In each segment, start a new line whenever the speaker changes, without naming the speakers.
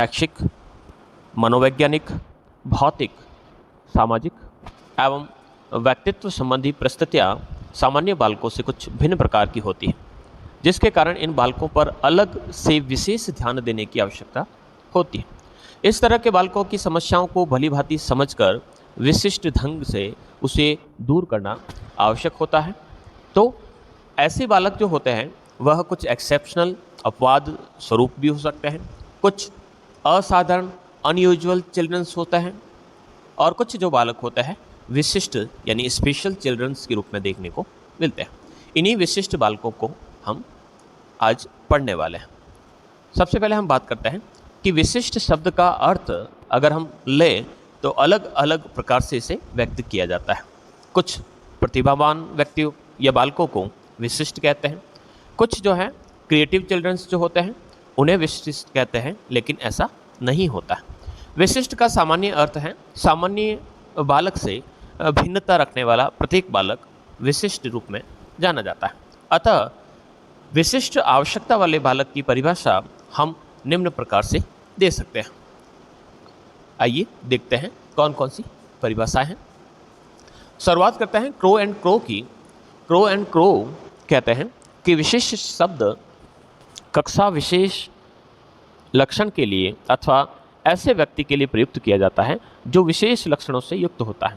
शैक्षिक, मनोवैज्ञानिक, भौतिक, सामाजिक एवं व्यक्तित्व संबंधी परिस्थितियाँ सामान्य बालकों से कुछ भिन्न प्रकार की होती हैं, जिसके कारण इन बालकों पर अलग से विशेष ध्यान देने की आवश्यकता होती है। इस तरह के बालकों की समस्याओं को भलीभांति समझकर विशिष्ट ढंग से उसे दूर करना आवश्यक होता है। तो ऐसे बालक जो होते हैं वह कुछ एक्सेप्शनल अपवाद स्वरूप भी हो सकते हैं, कुछ असाधारण अनयूजुअल चिल्ड्रंस होते हैं और कुछ जो बालक होते हैं विशिष्ट यानी स्पेशल चिल्ड्रंस के रूप में देखने को मिलते हैं। इन्हीं विशिष्ट बालकों को हम आज पढ़ने वाले हैं। सबसे पहले हम बात करते हैं कि विशिष्ट शब्द का अर्थ अगर हम लें तो अलग अलग प्रकार से इसे व्यक्त किया जाता है। कुछ प्रतिभावान व्यक्तियों या बालकों को विशिष्ट कहते हैं, कुछ जो है क्रिएटिव चिल्ड्रंस जो होते हैं उन्हें विशिष्ट कहते हैं, लेकिन ऐसा नहीं होता है। विशिष्ट का सामान्य अर्थ है सामान्य बालक से भिन्नता रखने वाला प्रत्येक बालक विशिष्ट रूप में जाना जाता है। अतः विशिष्ट आवश्यकता वाले बालक की परिभाषा हम निम्न प्रकार से दे सकते हैं। आइए देखते हैं कौन कौन सी परिभाषाएं हैं। शुरुआत करते हैं क्रो एंड क्रो की। क्रो एंड क्रो कहते हैं कि विशिष्ट शब्द कक्षा विशेष लक्षण के लिए अथवा ऐसे व्यक्ति के लिए प्रयुक्त किया जाता है जो विशेष लक्षणों से युक्त होता है,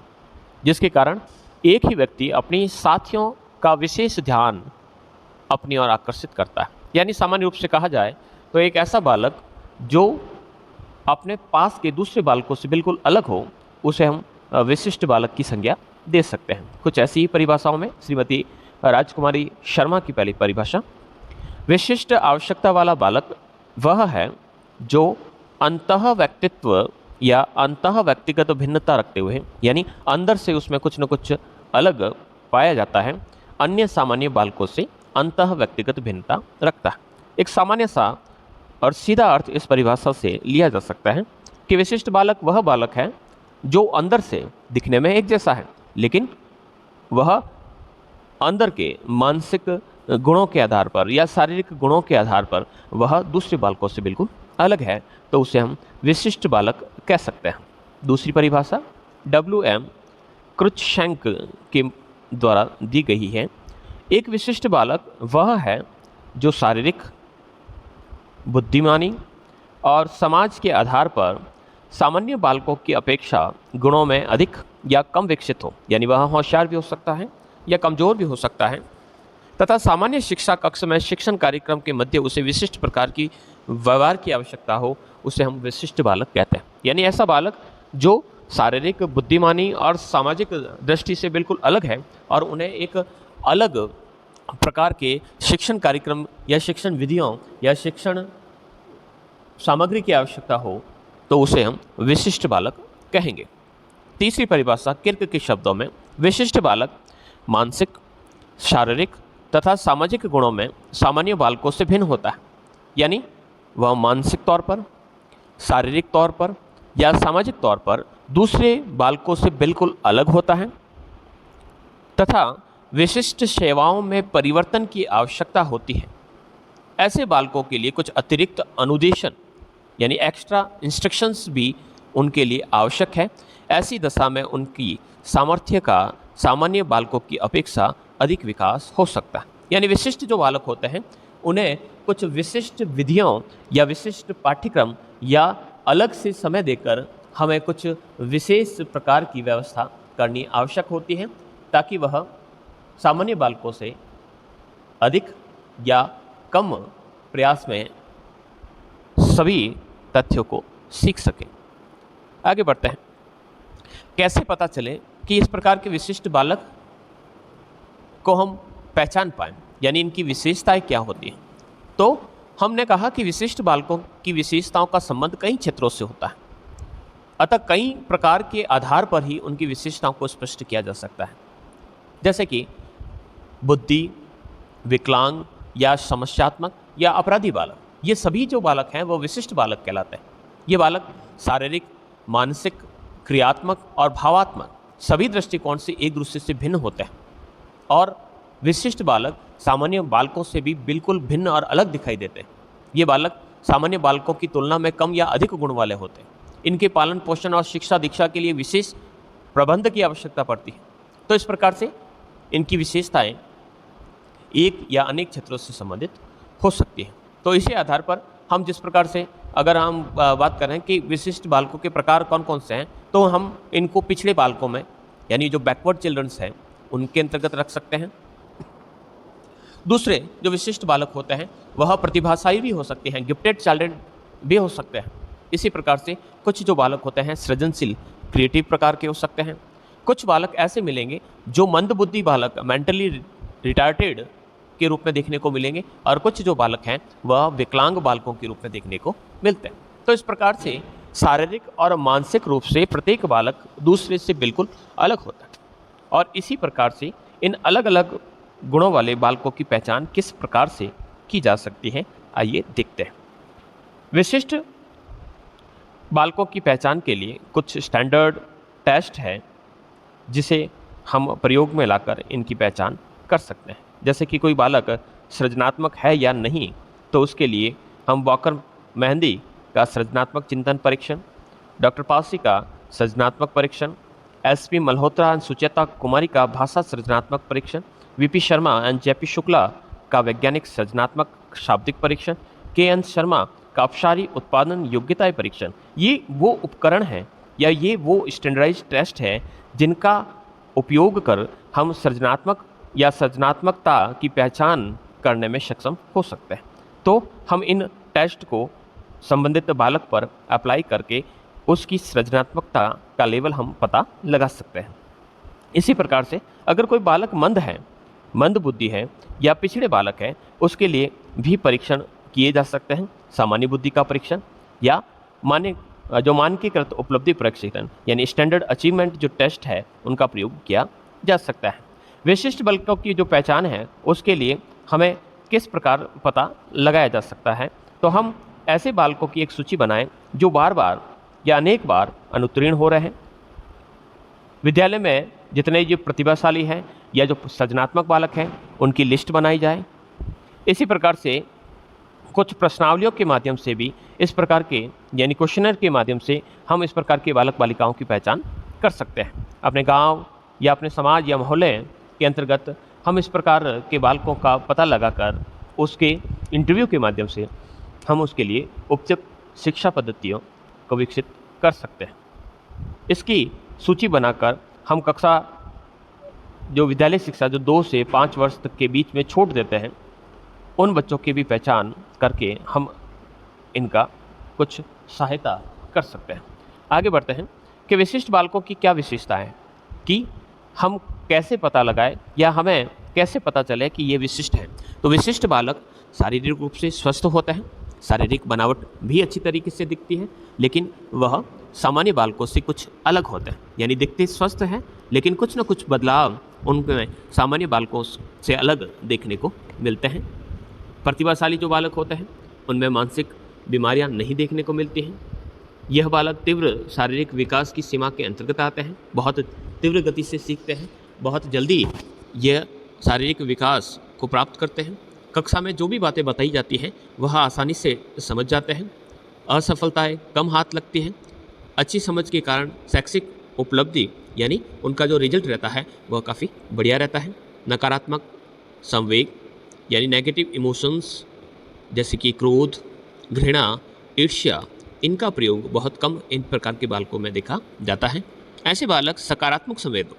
जिसके कारण एक ही व्यक्ति अपनी साथियों का विशेष ध्यान अपनी ओर आकर्षित करता है। यानी सामान्य रूप से कहा जाए तो एक ऐसा बालक जो अपने पास के दूसरे बालकों से बिल्कुल अलग हो, उसे हम विशिष्ट बालक की संज्ञा दे सकते हैं। कुछ ऐसी ही परिभाषाओं में श्रीमती राजकुमारी शर्मा की पहली परिभाषा, विशिष्ट आवश्यकता वाला बालक वह है जो अंतः व्यक्तित्व या अंतः व्यक्तिगत भिन्नता रखते हुए, यानी अंदर से उसमें कुछ न कुछ अलग पाया जाता है, अन्य सामान्य बालकों से अंतः व्यक्तिगत भिन्नता रखता है। एक सामान्य सा और सीधा अर्थ इस परिभाषा से लिया जा सकता है कि विशिष्ट बालक वह बालक है जो अंदर से दिखने में एक जैसा है, लेकिन वह अंदर के मानसिक गुणों के आधार पर या शारीरिक गुणों के आधार पर वह दूसरे बालकों से बिल्कुल अलग है, तो उसे हम विशिष्ट बालक कह सकते हैं। दूसरी परिभाषा W.M. क्रुत्शेंक के द्वारा दी गई है। एक विशिष्ट बालक वह है जो शारीरिक, बुद्धिमानी और समाज के आधार पर सामान्य बालकों की अपेक्षा गुणों में अधिक या कम विकसित हो, यानी वह होशियार भी हो सकता है या कमज़ोर भी हो सकता है, तथा सामान्य शिक्षा कक्ष में शिक्षण कार्यक्रम के मध्य उसे विशिष्ट प्रकार की व्यवहार की आवश्यकता हो, उसे हम विशिष्ट बालक कहते हैं। यानी ऐसा बालक जो शारीरिक, बुद्धिमानी और सामाजिक दृष्टि से बिल्कुल अलग है और उन्हें एक अलग प्रकार के शिक्षण कार्यक्रम या शिक्षण विधियों या शिक्षण सामग्री की आवश्यकता हो, तो उसे हम विशिष्ट बालक कहेंगे। तीसरी परिभाषा किर्क के शब्दों में, विशिष्ट बालक मानसिक, शारीरिक तथा सामाजिक गुणों में सामान्य बालकों से भिन्न होता है, यानी वह मानसिक तौर पर, शारीरिक तौर पर या सामाजिक तौर पर दूसरे बालकों से बिल्कुल अलग होता है तथा विशिष्ट सेवाओं में परिवर्तन की आवश्यकता होती है। ऐसे बालकों के लिए कुछ अतिरिक्त अनुदेशन यानी एक्स्ट्रा इंस्ट्रक्शंस भी उनके लिए आवश्यक है। ऐसी दशा में उनकी सामर्थ्य का सामान्य बालकों की अपेक्षा अधिक विकास हो सकता है। यानी विशिष्ट जो बालक होते हैं उन्हें कुछ विशिष्ट विधियों या विशिष्ट पाठ्यक्रम या अलग से समय देकर हमें कुछ विशेष प्रकार की व्यवस्था करनी आवश्यक होती है, ताकि वह सामान्य बालकों से अधिक या कम प्रयास में सभी तथ्यों को सीख सकें। आगे बढ़ते हैं। कैसे पता चले कि इस प्रकार के विशिष्ट बालक को हम पहचान पाएं, यानी इनकी विशेषताएं क्या होती हैं। तो हमने कहा कि विशिष्ट बालकों की विशेषताओं का संबंध कई क्षेत्रों से होता है, अतः कई प्रकार के आधार पर ही उनकी विशेषताओं को स्पष्ट किया जा सकता है। जैसे कि बुद्धि, विकलांग या समस्यात्मक या अपराधी बालक, ये सभी जो बालक हैं वो विशिष्ट बालक कहलाते हैं। ये बालक शारीरिक, मानसिक, क्रियात्मक और भावात्मक सभी दृष्टिकोण से एक दूसरे से भिन्न होते हैं और विशिष्ट बालक सामान्य बालकों से भी बिल्कुल भिन्न और अलग दिखाई देते हैं। ये बालक सामान्य बालकों की तुलना में कम या अधिक गुण वाले होते हैं। इनके पालन पोषण और शिक्षा दीक्षा के लिए विशेष प्रबंध की आवश्यकता पड़ती है। तो इस प्रकार से इनकी विशेषताएं एक या अनेक क्षेत्रों से संबंधित हो सकती है। तो इसी आधार पर हम जिस प्रकार से अगर हम बात करें कि विशिष्ट बालकों के प्रकार कौन कौन से हैं, तो हम इनको पिछड़े बालकों में यानी जो बैकवर्ड चिल्ड्रंस हैं उनके अंतर्गत रख सकते हैं। दूसरे जो विशिष्ट बालक होते हैं वह प्रतिभाशाली भी हो सकते हैं, गिफ्टेड चाइल्ड भी हो सकते हैं। इसी प्रकार से कुछ जो बालक होते हैं सृजनशील क्रिएटिव प्रकार के हो सकते हैं। कुछ बालक ऐसे मिलेंगे जो मंदबुद्धि बालक मेंटली रिटार्टेड के रूप में देखने को मिलेंगे, और कुछ जो बालक हैं वह विकलांग बालकों के रूप में देखने को मिलते हैं। तो इस प्रकार से शारीरिक और मानसिक रूप से प्रत्येक बालक दूसरे से बिल्कुल अलग होता है, और इसी प्रकार से इन अलग अलग गुणों वाले बालकों की पहचान किस प्रकार से की जा सकती है, आइए देखते हैं। विशिष्ट बालकों की पहचान के लिए कुछ स्टैंडर्ड टेस्ट है जिसे हम प्रयोग में लाकर इनकी पहचान कर सकते हैं। जैसे कि कोई बालक सृजनात्मक है या नहीं, तो उसके लिए हम वॉकर मेहंदी का सृजनात्मक चिंतन परीक्षण, डॉक्टर पासी का सृजनात्मक परीक्षण, एसपी मल्होत्रा एंड सुचेता कुमारी का भाषा सृजनात्मक परीक्षण, VP Sharma and JP Shukla का वैज्ञानिक सृजनात्मक शाब्दिक परीक्षण, के एन शर्मा का अपसारी उत्पादन योग्यता परीक्षण, ये वो उपकरण हैं या ये वो स्टैंडर्डाइज्ड टेस्ट है जिनका उपयोग कर हम सृजनात्मक या सृजनात्मकता की पहचान करने में सक्षम हो सकते हैं। तो हम इन टेस्ट को संबंधित बालक पर अप्लाई करके उसकी सृजनात्मकता का लेवल हम पता लगा सकते हैं। इसी प्रकार से अगर कोई बालक मंद है, मंद बुद्धि है या पिछड़े बालक है, उसके लिए भी परीक्षण किए जा सकते हैं। सामान्य बुद्धि का परीक्षण या मानकीकृत उपलब्धि परीक्षण यानी स्टैंडर्ड अचीवमेंट जो टेस्ट है उनका प्रयोग किया जा सकता है। विशिष्ट बालकों की जो पहचान है उसके लिए हमें किस प्रकार पता लगाया जा सकता है, तो हम ऐसे बालकों की एक सूची बनाएं जो बार बार या अनेक बार अनुत्तीर्ण हो रहे हैं। विद्यालय में जितने जो प्रतिभाशाली हैं या जो सृजनात्मक बालक हैं उनकी लिस्ट बनाई जाए। इसी प्रकार से कुछ प्रश्नावलियों के माध्यम से भी इस प्रकार के यानी क्वेश्चनर के माध्यम से हम इस प्रकार के बालक बालिकाओं की पहचान कर सकते हैं। अपने गांव या अपने समाज या मोहल्ले के अंतर्गत हम इस प्रकार के बालकों का पता लगाकर उसके इंटरव्यू के माध्यम से हम उसके लिए उपयुक्त शिक्षा पद्धतियों को विकसित कर सकते हैं। इसकी सूची बनाकर हम कक्षा जो विद्यालय शिक्षा जो 2 से 5 वर्ष तक के बीच में छोड़ देते हैं उन बच्चों की भी पहचान करके हम इनका कुछ सहायता कर सकते हैं। आगे बढ़ते हैं कि विशिष्ट बालकों की क्या विशेषता है, कि हम कैसे पता लगाएं या हमें कैसे पता चले कि ये विशिष्ट है। तो विशिष्ट बालक शारीरिक रूप से स्वस्थ होता है, शारीरिक बनावट भी अच्छी तरीके से दिखती है, लेकिन वह सामान्य बालकों से कुछ अलग होते हैं, यानी दिखते स्वस्थ हैं लेकिन कुछ न कुछ बदलाव उनमें सामान्य बालकों से अलग देखने को मिलते हैं। प्रतिभाशाली जो बालक होते हैं उनमें मानसिक बीमारियां नहीं देखने को मिलती हैं। यह बालक तीव्र शारीरिक विकास की सीमा के अंतर्गत आते हैं, बहुत तीव्र गति से सीखते हैं, बहुत जल्दी यह शारीरिक विकास को प्राप्त करते हैं। कक्षा में जो भी बातें बताई जाती हैं वह आसानी से समझ जाते हैं। असफलताएं कम हाथ लगती हैं। अच्छी समझ के कारण शैक्षिक उपलब्धि यानी उनका जो रिजल्ट रहता है वह काफ़ी बढ़िया रहता है। नकारात्मक संवेग यानी नेगेटिव इमोशंस जैसे कि क्रोध, घृणा, ईर्ष्या, इनका प्रयोग बहुत कम इन प्रकार के बालकों में देखा जाता है। ऐसे बालक सकारात्मक संवेदों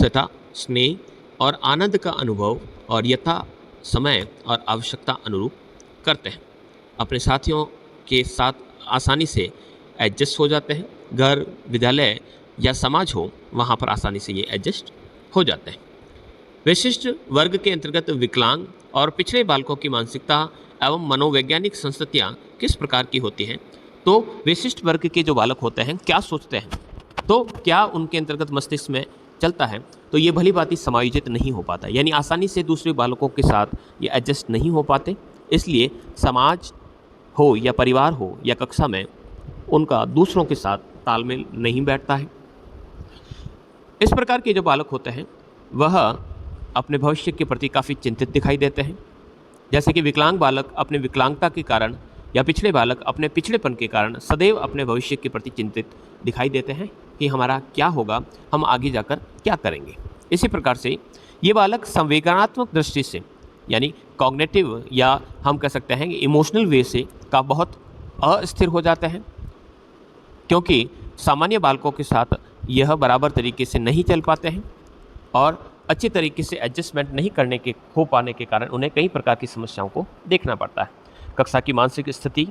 तथा स्नेह और आनंद का अनुभव और यथा समय और आवश्यकता अनुरूप करते हैं। अपने साथियों के साथ आसानी से एडजस्ट हो जाते हैं। घर, विद्यालय या समाज हो वहाँ पर आसानी से ये एडजस्ट हो जाते हैं। विशिष्ट वर्ग के अंतर्गत विकलांग और पिछड़े बालकों की मानसिकता एवं मनोवैज्ञानिक संस्थितियाँ किस प्रकार की होती हैं। तो विशिष्ट वर्ग के जो बालक होते हैं क्या सोचते हैं, तो क्या उनके अंतर्गत मस्तिष्क में चलता है, तो ये भली भांति समायोजित नहीं हो पाता, यानी आसानी से दूसरे बालकों के साथ ये एडजस्ट नहीं हो पाते। इसलिए समाज हो या परिवार हो या कक्षा में उनका दूसरों के साथ तालमेल नहीं बैठता है। इस प्रकार के जो बालक होते हैं वह अपने भविष्य के प्रति काफ़ी चिंतित दिखाई देते हैं। जैसे कि विकलांग बालक अपने विकलांगता के कारण या पिछड़े बालक अपने पिछड़ेपन के कारण सदैव अपने भविष्य के प्रति चिंतित दिखाई देते हैं कि हमारा क्या होगा, हम आगे जाकर क्या करेंगे। इसी प्रकार से ये बालक संवेदनात्मक दृष्टि से यानी कॉग्निटिव या हम कह सकते हैं कि इमोशनल वे से का बहुत अस्थिर हो जाते हैं, क्योंकि सामान्य बालकों के साथ यह बराबर तरीके से नहीं चल पाते हैं और अच्छी तरीके से एडजस्टमेंट नहीं करने के हो पाने के कारण उन्हें कई प्रकार की समस्याओं को देखना पड़ता है। कक्षा की मानसिक स्थिति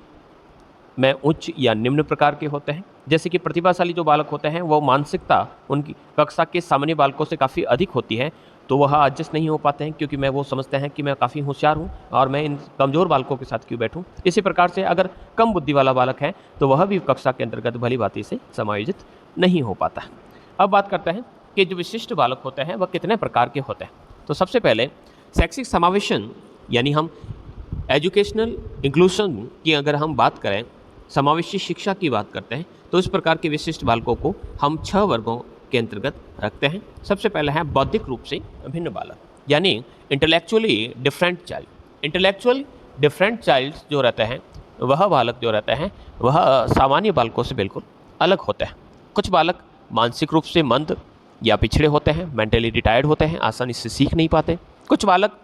में उच्च या निम्न प्रकार के होते हैं। जैसे कि प्रतिभाशाली जो बालक होते हैं वो मानसिकता उनकी कक्षा के सामान्य बालकों से काफ़ी अधिक होती है, तो वह एडजस्ट नहीं हो पाते हैं, क्योंकि मैं वो समझते हैं कि मैं काफ़ी होशियार हूँ और मैं इन कमज़ोर बालकों के साथ क्यों बैठूँ। इसी प्रकार से अगर कम बुद्धि वाला बालक है तो वह भी कक्षा के अंतर्गत भली भांति से समायोजित नहीं हो पाता। अब बात करते हैं कि जो विशिष्ट बालक होते हैं वह कितने प्रकार के होते हैं। तो सबसे पहले शैक्षिक समावेशन यानी हम एजुकेशनल इंक्लूशन की अगर हम बात करें, समावेशी शिक्षा की बात करते हैं, तो इस प्रकार के विशिष्ट बालकों को हम 6 वर्गों के अंतर्गत रखते हैं। सबसे पहला है बौद्धिक रूप से भिन्न बालक यानी intellectually different child. Intellectual different child जो रहते हैं, वह बालक जो रहते हैं वह सामान्य बालकों से बिल्कुल अलग होते हैं। कुछ बालक मानसिक रूप से मंद या पिछड़े होते हैं, मेंटली रिटायर्ड होते हैं, आसानी से सीख नहीं पाते। कुछ बालक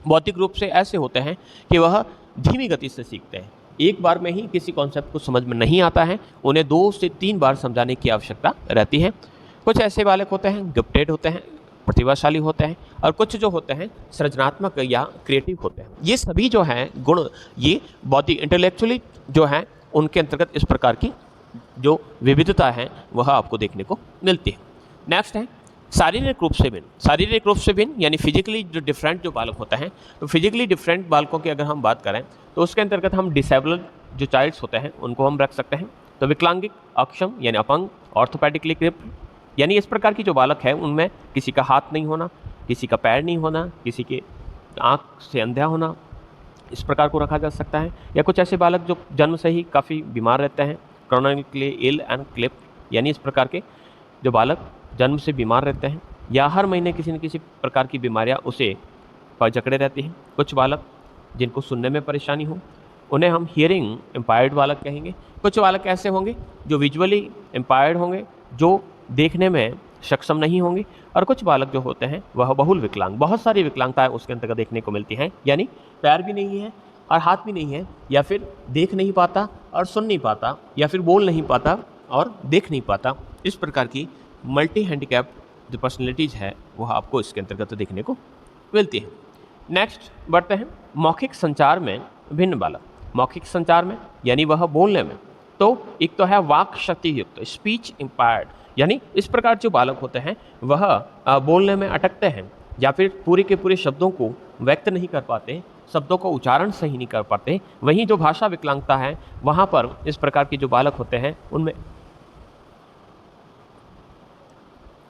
बौद्धिक रूप से ऐसे होते हैं कि वह धीमी गति से सीखते हैं, एक बार में ही किसी कॉन्सेप्ट को समझ में नहीं आता है, उन्हें 2 से 3 बार समझाने की आवश्यकता रहती है। कुछ ऐसे बालक होते हैं गिफ्टेड होते हैं, प्रतिभाशाली होते हैं, और कुछ जो होते हैं सृजनात्मक या क्रिएटिव होते हैं। ये सभी जो हैं गुण ये बौद्धिक इंटेलेक्चुअली जो हैं उनके अंतर्गत इस प्रकार की जो विविधता है वह आपको देखने को मिलती है। नेक्स्ट है शारीरिक रूप से भिन्न। शारीरिक रूप से भिन्न यानी फिजिकली जो डिफरेंट जो बालक होता है, तो फिजिकली डिफरेंट बालकों की अगर हम बात करें तो उसके अंतर्गत हम डिसेबल्ड जो चाइल्ड्स होते हैं उनको हम रख सकते हैं। तो विकलांगिक, अक्षम यानी अपंग, ऑर्थोपेडिकली क्रिप्ट यानी इस प्रकार की जो बालक है उनमें किसी का हाथ नहीं होना, किसी का पैर नहीं होना, किसी के आँख से अंधा होना, इस प्रकार को रखा जा सकता है। या कुछ ऐसे बालक जो जन्म से ही काफ़ी बीमार रहते हैं, क्रोनिकली इल एंड क्लिप्ट यानी इस प्रकार के जो बालक जन्म से बीमार रहते हैं या हर महीने किसी न किसी प्रकार की बीमारियां उसे जकड़े रहती हैं। कुछ बालक जिनको सुनने में परेशानी हो उन्हें हम हियरिंग इम्पायर्ड बालक कहेंगे। कुछ बालक ऐसे होंगे जो विजुअली इम्पायर्ड होंगे, जो देखने में सक्षम नहीं होंगे, और कुछ बालक जो होते हैं वह बहुल विकलांग, बहुत सारी विकलांगताएं उसके अंतर्गत देखने को मिलती हैं, यानी पैर भी नहीं है और हाथ भी नहीं है, या फिर देख नहीं पाता और सुन नहीं पाता, या फिर बोल नहीं पाता और देख नहीं पाता। इस प्रकार की मल्टी हैंडीकैप जो पर्सनैलिटीज़ है वह आपको इसके अंतर्गत देखने को मिलती है। नेक्स्ट बढ़ते हैं मौखिक संचार में भिन्न बालक। मौखिक संचार में यानी वह बोलने में, तो एक तो है वाक शक्ति युक्त स्पीच इम्पायर्ड, यानी इस प्रकार जो बालक होते हैं वह बोलने में अटकते हैं या फिर पूरे के पूरे शब्दों को व्यक्त नहीं कर पाते, शब्दों को उच्चारण सही नहीं कर पाते। वहीं जो भाषा विकलांगता है वहाँ पर इस प्रकार के जो बालक होते हैं उनमें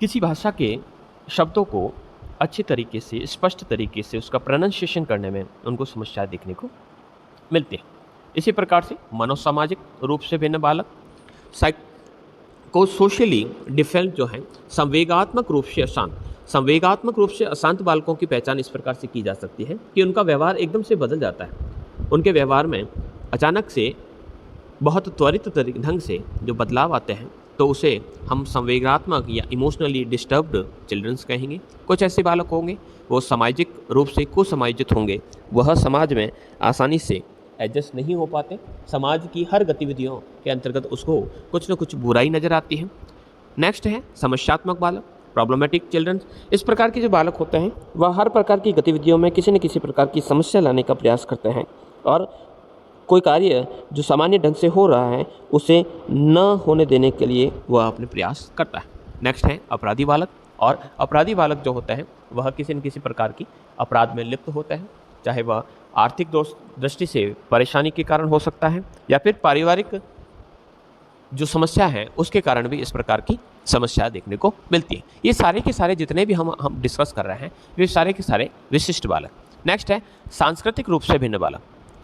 किसी भाषा के शब्दों को अच्छे तरीके से, स्पष्ट तरीके से उसका प्रोनाउंसिएशन करने में उनको समस्याएं देखने को मिलती है। इसी प्रकार से मनोसामाजिक रूप से भिन्न बालक, सोशली डिफरेंट जो है, संवेगात्मक रूप से अशांत। संवेगात्मक रूप से अशांत बालकों की पहचान इस प्रकार से की जा सकती है कि उनका व्यवहार एकदम से बदल जाता है, उनके व्यवहार में अचानक से बहुत त्वरित ढंग से जो बदलाव आते हैं, तो उसे हम संवेगात्मक या इमोशनली डिस्टर्ब्ड चिल्ड्रंस कहेंगे। कुछ ऐसे बालक होंगे वो सामाजिक रूप से कुसमायोजित होंगे, वह समाज में आसानी से एडजस्ट नहीं हो पाते, समाज की हर गतिविधियों के अंतर्गत उसको कुछ न कुछ बुराई नज़र आती है। नेक्स्ट है समस्यात्मक बालक, प्रॉब्लमेटिक चिल्ड्रंस। इस प्रकार के जो बालक होते हैं वह हर प्रकार की गतिविधियों में किसी न किसी प्रकार की समस्या लाने का प्रयास करते हैं और कोई कार्य जो सामान्य ढंग से हो रहा है उसे न होने देने के लिए वह अपने प्रयास करता है। नेक्स्ट है अपराधी बालक, और अपराधी बालक जो होता है वह किसी न किसी प्रकार की अपराध में लिप्त होता है, चाहे वह आर्थिक दृष्टि से परेशानी के कारण हो सकता है या फिर पारिवारिक जो समस्या है उसके कारण भी इस प्रकार की समस्या देखने को मिलती है। ये सारे के सारे जितने भी हम डिस्कस कर रहे हैं वे सारे के सारे विशिष्ट बालक। नेक्स्ट है सांस्कृतिक रूप से भिन्न बालक,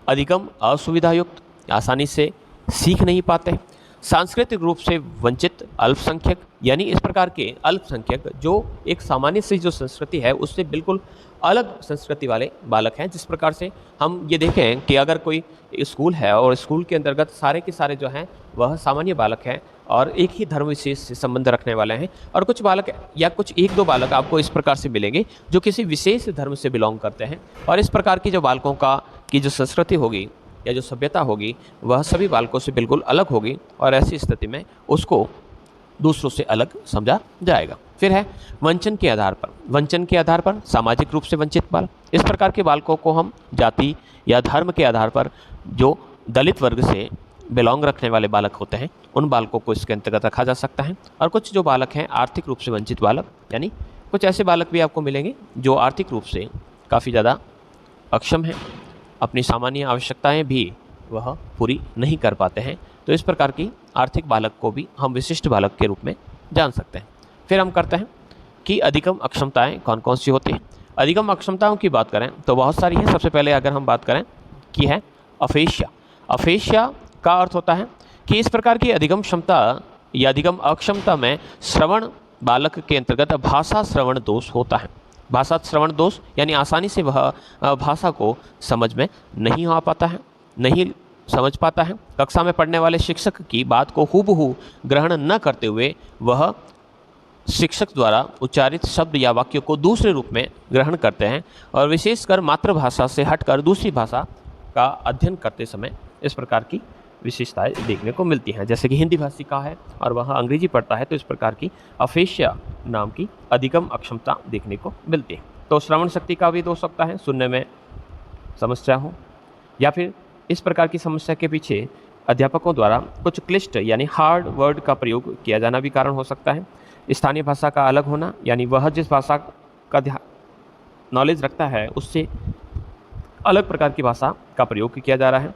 अधिगम असुविधायुक्त, आसानी से सीख नहीं पाते, सांस्कृतिक रूप से वंचित अल्पसंख्यक, यानी इस प्रकार के अल्पसंख्यक जो एक सामान्य सी जो संस्कृति है उससे बिल्कुल अलग संस्कृति वाले बालक हैं। जिस प्रकार से हम ये देखें कि अगर कोई स्कूल है और स्कूल के अंतर्गत सारे के सारे जो हैं वह सामान्य बालक हैं और एक ही धर्म विशेष से संबंध रखने वाले हैं, और कुछ बालक या कुछ एक दो बालक आपको इस प्रकार से मिलेंगे जो किसी विशेष धर्म से बिलोंग करते हैं, और इस प्रकार की जो बालकों की जो संस्कृति होगी या जो सभ्यता होगी वह सभी बालकों से बिल्कुल अलग होगी, और ऐसी स्थिति में उसको दूसरों से अलग समझा जाएगा। फिर है वंचन के आधार पर। वंचन के आधार पर सामाजिक रूप से वंचित बालक, इस प्रकार के बालकों को हम जाति या धर्म के आधार पर जो दलित वर्ग से बिलोंग रखने वाले बालक होते हैं उन बालकों को इसके अंतर्गत रखा जा सकता है। और कुछ जो बालक हैं आर्थिक रूप से वंचित बालक, यानी कुछ ऐसे बालक भी आपको मिलेंगे जो आर्थिक रूप से काफ़ी ज़्यादा अक्षम हैं, अपनी सामान्य आवश्यकताएं भी वह पूरी नहीं कर पाते हैं, तो इस प्रकार की आर्थिक बालक को भी हम विशिष्ट बालक के रूप में जान सकते हैं। फिर हम करते हैं कि अधिगम अक्षमताएं कौन कौन सी होती हैं। अधिगम अक्षमताओं की बात करें तो बहुत सारी हैं। सबसे पहले अगर हम बात करें कि है अफेशिया। अफेशिया का अर्थ होता है कि इस प्रकार की अधिगम क्षमता या अधिगम अक्षमता में श्रवण बालक के अंतर्गत भाषा श्रवण दोष होता है। भाषा श्रवण दोष यानी आसानी से वह भाषा को समझ में नहीं आ पाता है, नहीं समझ पाता है। कक्षा में पढ़ने वाले शिक्षक की बात को हूबहू ग्रहण न करते हुए वह शिक्षक द्वारा उच्चारित शब्द या वाक्य को दूसरे रूप में ग्रहण करते हैं, और विशेषकर मातृभाषा से हटकर दूसरी भाषा का अध्ययन करते समय इस प्रकार की विशेषताएं देखने को मिलती हैं। जैसे कि हिंदी भाषी का है और वह अंग्रेजी पढ़ता है, तो इस प्रकार की अफेशिया नाम की अधिगम अक्षमता देखने को मिलती है। तो श्रवण शक्ति का भी दोष सकता है, सुनने में समस्या हो, या फिर इस प्रकार की समस्या के पीछे अध्यापकों द्वारा कुछ क्लिष्ट यानी हार्ड वर्ड का प्रयोग किया जाना भी कारण हो सकता है। स्थानीय भाषा का अलग होना, यानी वह जिस भाषा का नॉलेज रखता है उससे अलग प्रकार की भाषा का प्रयोग किया जा रहा है,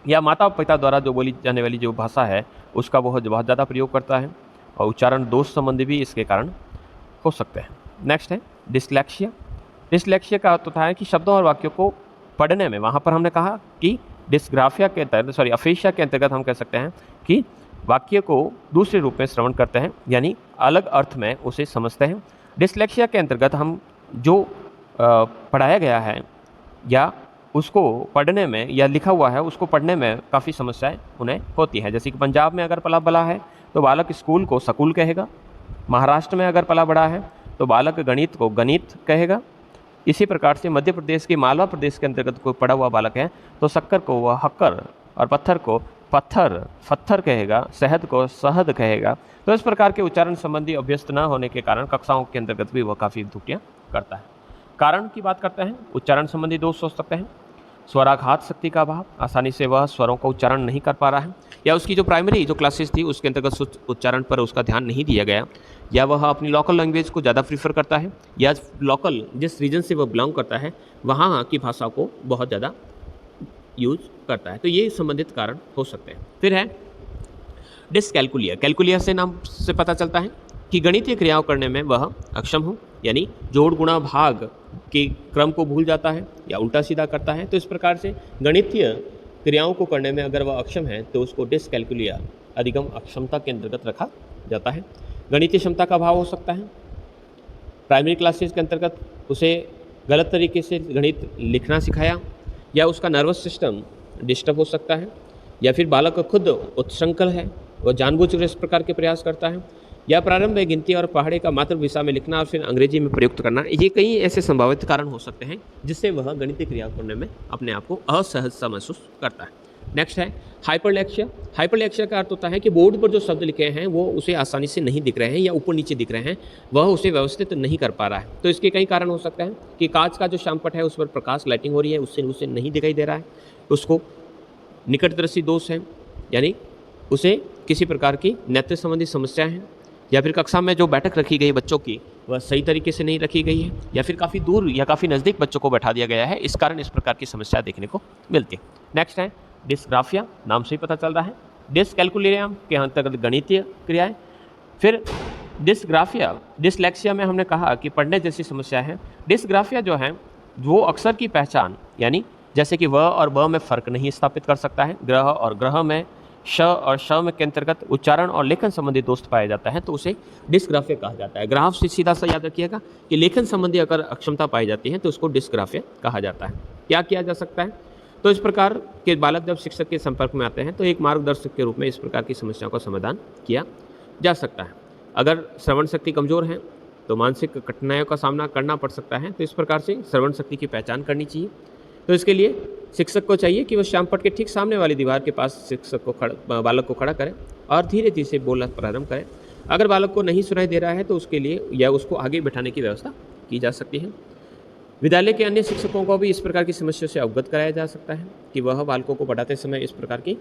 या माता पिता द्वारा जो बोली जाने वाली जो भाषा है उसका वह बहुत ज़्यादा प्रयोग करता है, और उच्चारण दोष संबंधी भी इसके कारण हो सकते हैं। नेक्स्ट है डिस्लेक्सिया। डिस्लेक्सिया का अर्थ होता है कि शब्दों और वाक्यों को पढ़ने में, वहाँ पर हमने कहा कि डिस्ग्राफिया के अंतर्गत अफेशिया के अंतर्गत हम कह सकते हैं कि वाक्य को दूसरे रूप में श्रवण करते हैं, यानी अलग अर्थ में उसे समझते हैं। डिस्लेक्सिया के अंतर्गत हम जो पढ़ाया गया है या उसको पढ़ने में या लिखा हुआ है उसको पढ़ने में काफ़ी समस्याएं उन्हें होती हैं। जैसे कि पंजाब में अगर पला बड़ा है तो बालक स्कूल को स्कूल कहेगा, महाराष्ट्र में अगर पला बड़ा है तो बालक गणित को गणित कहेगा। इसी प्रकार से मध्य प्रदेश के मालवा प्रदेश के अंतर्गत कोई पढ़ा हुआ बालक है तो शक्कर को वह हक्कर और पत्थर को पत्थर कहेगा, शहद को शहद कहेगा। तो इस प्रकार के उच्चारण संबंधी अभ्यस्त न होने के कारण कक्षाओं के अंतर्गत भी वह काफ़ी त्रुटियाँ करता है। कारण की बात करते हैं, उच्चारण संबंधी दोष हो सकते हैं। स्वराघात शक्ति का अभाव, आसानी से वह स्वरों का उच्चारण नहीं कर पा रहा है, या उसकी जो प्राइमरी जो क्लासेस थी उसके अंतर्गत उच्चारण पर उसका ध्यान नहीं दिया गया, या वह अपनी लोकल लैंग्वेज को ज़्यादा प्रीफर करता है, या लोकल जिस रीजन से वह बिलोंग करता है वहाँ की भाषा को बहुत ज़्यादा यूज करता है। तो ये संबंधित कारण हो सकते हैं। फिर है डिसकैलकुलिया। कैलकुलिया से नाम से पता चलता है कि गणितीय क्रियाओं करने में वह अक्षम हो, यानी जोड़ गुणा भाग के क्रम को भूल जाता है या उल्टा सीधा करता है। तो इस प्रकार से गणितीय क्रियाओं को करने में अगर वह अक्षम है तो उसको डिसकैलकुलिया अधिगम अक्षमता के अंतर्गत रखा जाता है। गणितीय क्षमता का अभाव हो सकता है। प्राइमरी क्लासेस के अंतर्गत उसे गलत तरीके से गणित लिखना सिखाया, या उसका नर्वस सिस्टम डिस्टर्ब हो सकता है, या फिर बालक खुद उत्सृंखल है, वह जानबूझकर इस प्रकार के प्रयास करता है, या प्रारंभ में गिनती और पहाड़े का मातृभाषा में लिखना और फिर अंग्रेजी में प्रयुक्त करना। ये कई ऐसे संभावित कारण हो सकते हैं जिससे वह गणितीय क्रिया करने में अपने आप को असहजता महसूस करता है। नेक्स्ट है हाइपरलेक्सिया। हाइपरलेक्सिया का अर्थ होता है कि बोर्ड पर जो शब्द लिखे हैं वो उसे आसानी से नहीं दिख रहे हैं या ऊपर नीचे दिख रहे हैं, वह उसे व्यवस्थित नहीं कर पा रहा है। तो इसके कई कारण हो सकते हैं कि कांच का जो श्यामपट है उस पर प्रकाश लाइटिंग हो रही है, उससे उसे नहीं दिखाई दे रहा है, उसको निकटदर्शी दोष है, यानी उसे किसी प्रकार की नेत्र संबंधी समस्या है, या फिर कक्षा में जो बैठक रखी गई बच्चों की वह सही तरीके से नहीं रखी गई है, या फिर काफ़ी दूर या काफ़ी नज़दीक बच्चों को बैठा दिया गया है, इस कारण इस प्रकार की समस्या देखने को मिलती है। नेक्स्ट है डिस्ग्राफिया, नाम से ही पता चल रहा है। डिसकैलकुलिया के अंतर्गत गणितीय क्रियाएं। फिर डिस्ग्राफिया, डिसलेक्सिया में हमने कहा कि पढ़ने जैसी समस्या है। डिस्ग्राफिया जो है वो अक्षर की पहचान, यानी जैसे कि व और ब में फ़र्क नहीं स्थापित कर सकता है, ग्रह और ग्रह में श और श में के अंतर्गत उच्चारण और लेखन संबंधी दोष पाया जाता है तो उसे डिस्ग्राफिया कहा जाता है। ग्राफ से सीधा सा याद रखिएगा कि लेखन संबंधी अगर अक्षमता पाई जाती है तो उसको डिस्ग्राफिया कहा जाता है। क्या किया जा सकता है? तो इस प्रकार के बालक जब शिक्षक के संपर्क में आते हैं तो एक मार्गदर्शक के रूप में इस प्रकार की समस्याओं का समाधान किया जा सकता है। अगर श्रवण शक्ति कमज़ोर है तो मानसिक कठिनाइयों का सामना करना पड़ सकता है, तो इस प्रकार से श्रवण शक्ति की पहचान करनी चाहिए। तो इसके लिए शिक्षक को चाहिए कि वह श्यामपट्ट के ठीक सामने वाली दीवार के पास शिक्षक को बालक को खड़ा करें और धीरे धीरे से बोलना प्रारंभ करें। अगर बालक को नहीं सुनाई दे रहा है तो उसके लिए या उसको आगे बैठाने की व्यवस्था की जा सकती है। विद्यालय के अन्य शिक्षकों को भी इस प्रकार की समस्या से अवगत कराया जा सकता है कि वह बालकों को पढ़ाते समय इस प्रकार की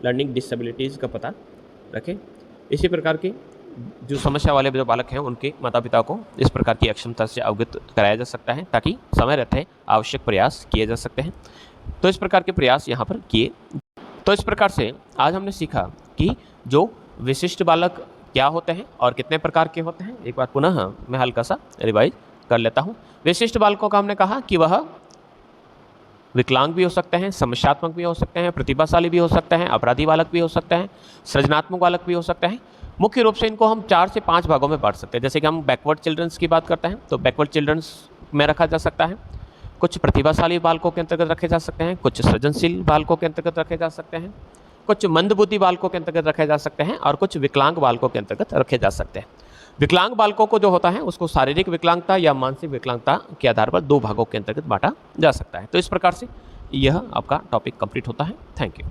लर्निंग डिसेबिलिटीज़ का पता रखें। इसी प्रकार के जो समस्या वाले जो बालक हैं उनके माता पिता को इस प्रकार की अक्षमता से अवगत कराया जा सकता है ताकि समय रहते आवश्यक प्रयास किए जा सकते हैं। तो इस प्रकार के प्रयास यहाँ पर किए। तो इस प्रकार से आज हमने सीखा कि जो विशिष्ट बालक क्या होते हैं और कितने प्रकार के होते हैं। एक बार पुनः मैं हल्का सा रिवाइज कर लेता हूँ। विशिष्ट बालकों का हमने कहा कि वह विकलांग भी हो सकते हैं, समस्यात्मक भी हो सकते हैं, प्रतिभाशाली भी हो सकते हैं, अपराधी बालक भी हो सकते हैं, सृजनात्मक बालक भी हो सकते हैं। मुख्य रूप से इनको हम 4 से 5 भागों में बांट सकते हैं। जैसे कि हम बैकवर्ड चिल्ड्रंस की बात करते हैं तो बैकवर्ड चिल्ड्रंस में रखा जा सकता है, कुछ प्रतिभाशाली बालकों के अंतर्गत रखे जा सकते हैं, कुछ सृजनशील बालकों के अंतर्गत रखे जा सकते हैं, कुछ मंदबुद्धि बालकों के अंतर्गत रखे जा सकते हैं और कुछ विकलांग बालकों के अंतर्गत रखे जा सकते हैं। विकलांग बालकों को जो होता है उसको शारीरिक विकलांगता या मानसिक विकलांगता के आधार पर 2 भागों के अंतर्गत बांटा जा सकता है। तो इस प्रकार से यह आपका टॉपिक कंप्लीट होता है। Thank you.